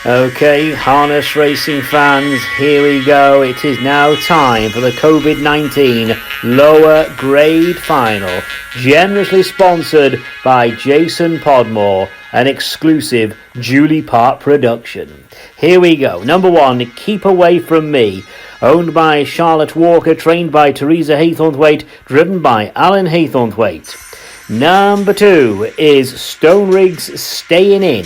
Okay, harness racing fans, here we go. It is now time for the COVID-19 lower grade final, generously sponsored by Jason Podmore, an exclusive Julie Park production. Here we go. Number 1, Keep Away From Me, owned by Charlotte Walker, trained by Teresa Haythornthwaite, driven by Alan Haythornthwaite. Number 2 is Stone Riggs Staying In.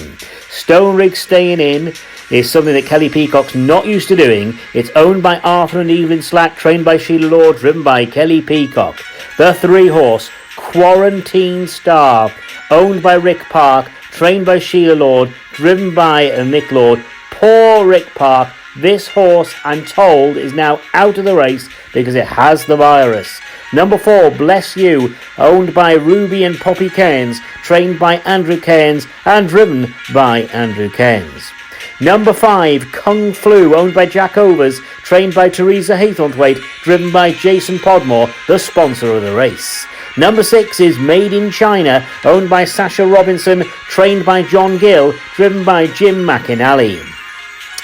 Stone Riggs Staying In is something that Kelly Peacock's not used to doing. It's owned by Arthur and Evelyn Slack, trained by Sheila Lord, driven by Kelly Peacock. The 3-horse Quarantine Star, owned by Rick Park, trained by Sheila Lord, driven by Mick Lord. Poor Rick Park. This horse, I'm told, is now out of the race because it has the virus. Number 4, Bless You, owned by Ruby and Poppy Cairns, trained by Andrew Cairns and driven by Andrew Cairns. Number 5, Kung Flu, owned by Jack Overs, trained by Teresa Haythornthwaite, driven by Jason Podmore, the sponsor of the race. Number 6 is Made in China, owned by Sasha Robinson, trained by John Gill, driven by Jim McInally.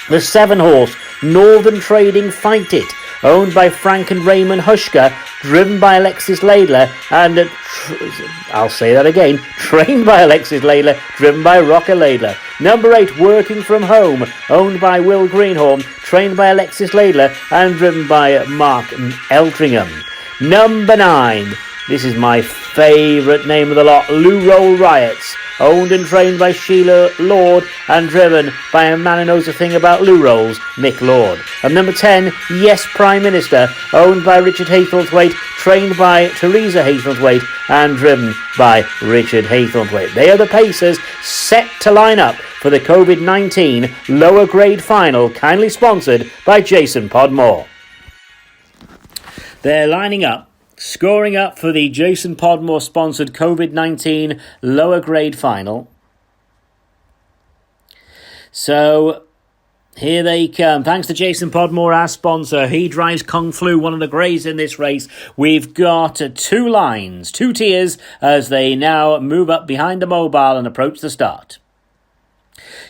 The 7-horse Northern Trading Fight It, owned by Frank and Raymond Hushka, driven by Alexis Laidler, and I'll say that again, trained by Alexis Laidler, driven by Rocker Laidler. Number 8, Working From Home, owned by Will Greenhorn, trained by Alexis Laidler, and driven by Mark Eltringham. Number 9, this is my favourite name of the lot, Lou Roll Riots, owned and trained by Sheila Lord and driven by a man who knows a thing about loo rolls, Mick Lord. And number 10, Yes Prime Minister, owned by Richard Haythornthwaite, trained by Teresa Haythornthwaite and driven by Richard Haythornthwaite. They are the pacers set to line up for the COVID-19 lower grade final, kindly sponsored by Jason Podmore. They're lining up, scoring up for the Jason Podmore sponsored COVID-19 lower grade final. So here they come. Thanks to Jason Podmore, our sponsor. He drives Kung Flu, one of the greys in this race. We've got 2 lines, 2 tiers as they now move up behind the mobile and approach the start.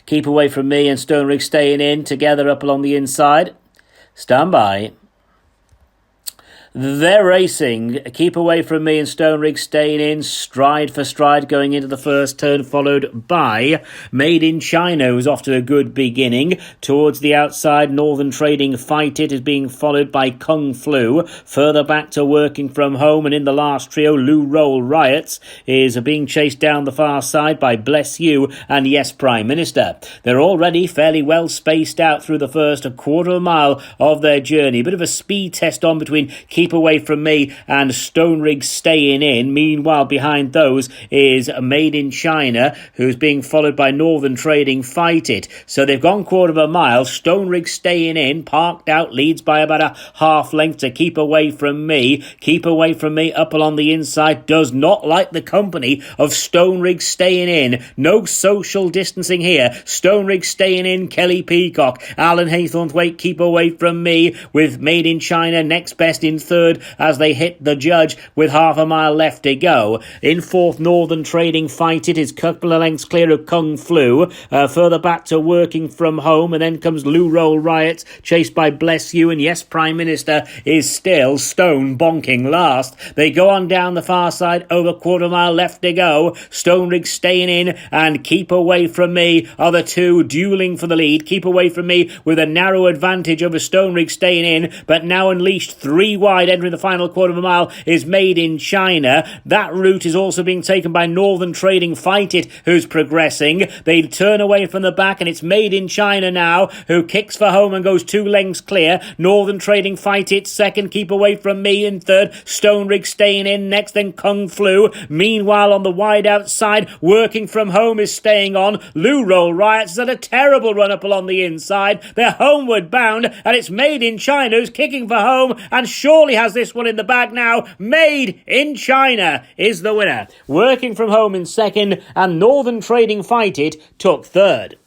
Keep Away From Me and Stone Riggs Staying In together up along the inside. Stand by. They're racing. Keep Away From Me and Stone Riggs Staying In, stride for stride, going into the first turn, followed by Made in China, who's off to a good beginning. Towards the outside, Northern Trading Fight It is being followed by Kung Flu. Further back to Working From Home, and in the last trio, Lou Roll Riots is being chased down the far side by Bless You and Yes Prime Minister. They're already fairly well spaced out through the first quarter of a mile of their journey. A bit of a speed test on between Keep Away From Me and Stone Riggs Staying In. Meanwhile, behind those is Made in China, who's being followed by Northern Trading Fight It. So they've gone quarter of a mile. Stone Riggs Staying In, parked out, leads by about a half length to Keep Away From Me. Keep Away From Me up along the inside, does not like the company of Stone Riggs Staying In. No social distancing here. Stone Riggs Staying In, Kelly Peacock, Alan Haythornthwaite, Keep Away From Me, with Made in China next best in third as they hit the judge with half a mile left to go. In fourth, Northern Trading Fight It is a couple of lengths clear of Kung Flu. Further back to Working From Home, and then comes Lou Roll Riots, chased by Bless You, and Yes Prime Minister is still stone bonking last. They go on down the far side, over quarter mile left to go. Stone Riggs Staying In and Keep Away From Me are the two dueling for the lead. Keep Away From Me with a narrow advantage over Stone Riggs Staying In, but now unleashed 3 wide, entering the final quarter of a mile is Made in China. That route is also being taken by Northern Trading Fight It, who's progressing. They turn away from the back, and it's Made in China now, who kicks for home and goes 2 lengths clear. Northern Trading Fight It second, Keep Away From Me in third, Stone Riggs Staying In next, then Kung Flu. Meanwhile, on the wide outside, Working From Home is staying on. Lou Roll Riots has had a terrible run up along the inside. They're homeward bound, and it's Made in China who's kicking for home and surely has this one in the bag now. Made in China is the winner. Working From Home in second, and Northern Trading Fight It took third.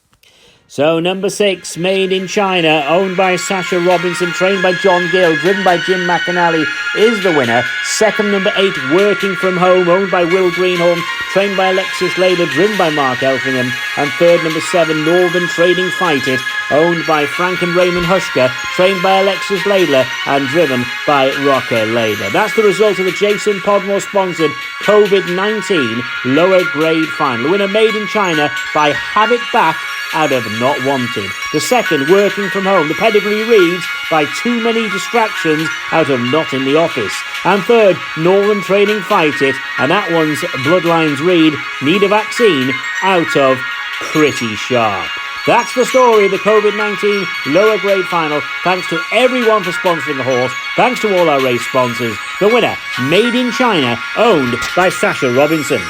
So number 6, Made in China, owned by Sasha Robinson, trained by John Gill, driven by Jim McInally, is the winner. Second, number 8, Working From Home, owned by Will Greenhorn, trained by Alexis Layler, driven by Mark Elfingham. And third, number 7, Northern Trading Fight It, owned by Frank and Raymond Hushka, trained by Alexis Layler and driven by Rocker Layler. That's the result of the Jason Podmore sponsored COVID-19 lower grade final. The winner, Made in China by Have It Back out of Not Wanted. The second, Working From Home, the pedigree reads, by Too Many Distractions out of Not in the Office. And third, Northern Trading Fight It, and that one's bloodlines read, Need a Vaccine out of Pretty Sharp. That's the story of the COVID-19 lower grade final. Thanks to everyone for sponsoring the horse. Thanks to all our race sponsors. The winner, Made in China, owned by Sasha Robinson.